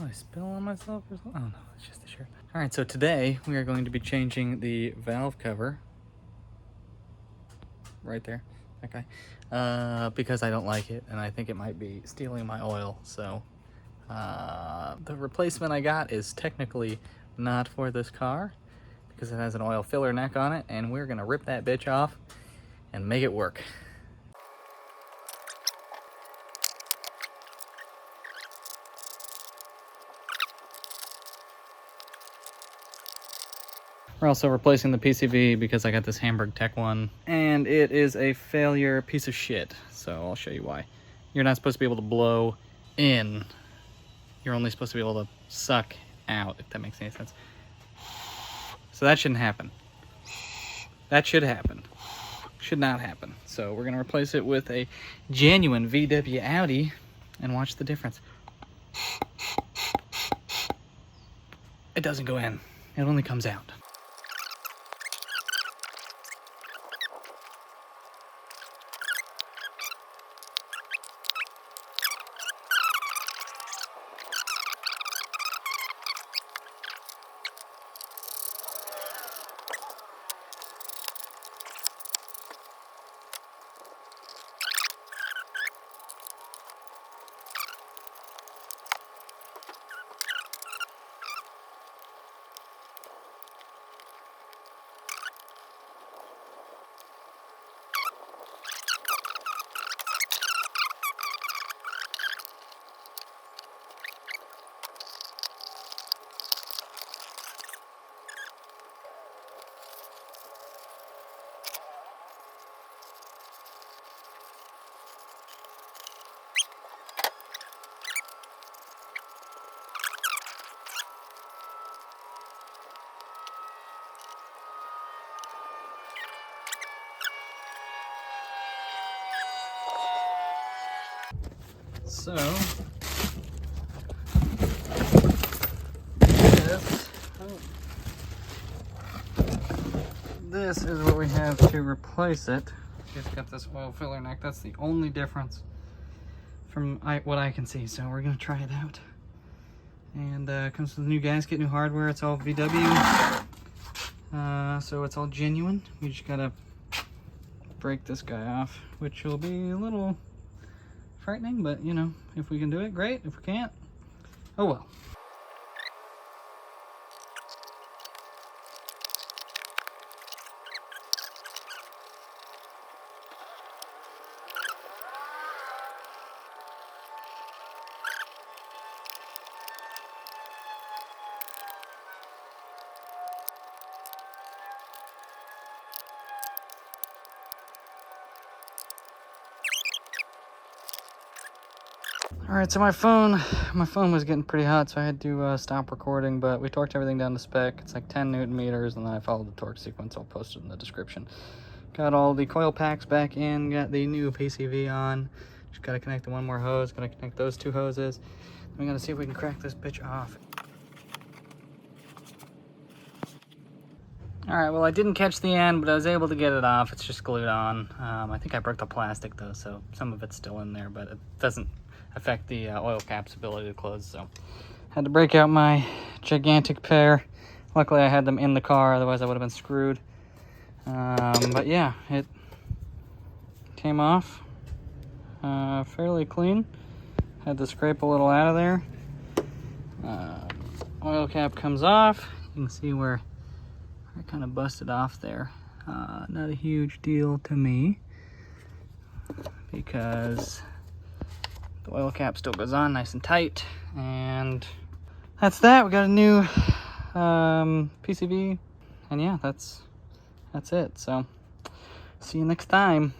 Did I spill on myself or something? Oh no, it's just the shirt. All right, so today we are going to be changing the valve cover. Right there, okay. Because I don't like it and I think it might be stealing my oil. So the replacement I got is technically not for this car because it has an oil filler neck on it, and we're gonna rip that bitch off and make it work. We're also replacing the PCV because I got this Hamburg Tech one, and it is a failure piece of shit. So I'll show you why. You're not supposed to be able to blow in. You're only supposed to be able to suck out, if that makes any sense. So that shouldn't happen. That should happen. Should not happen. So we're gonna replace it with a genuine VW Audi and watch the difference. It doesn't go in. It only comes out. So this is what we have to replace it. It's got this oil filler neck. That's the only difference from what I can see. So we're gonna try it out. And comes with new gasket, new hardware. It's all VW. So it's all genuine. We just gotta break this guy off, which will be a little frightening, but you know, if we can do it, great. If we can't, oh well. All right, so my phone was getting pretty hot, so I had to stop recording, but we torqued everything down to spec. It's like 10 Newton meters, and then I followed the torque sequence. I'll post it in the description. Got all the coil packs back in, got the new PCV on. Just gotta connect the one more hose, gotta connect those two hoses. Then we gotta see if we can crack this bitch off. All right, well, I didn't catch the end, but I was able to get it off. It's just glued on. I think I broke the plastic though, so some of it's still in there, but it doesn't affect the oil cap's ability to close. So had to break out my gigantic pair. Luckily I had them in the car, otherwise I would have been screwed. But yeah, it came off fairly clean. Had to scrape a little out of there. Oil cap comes off. You can see where I kind of busted off there. Not a huge deal to me because the oil cap still goes on nice and tight, and that's that. We got a new PCV, and yeah, that's it. So see you next time.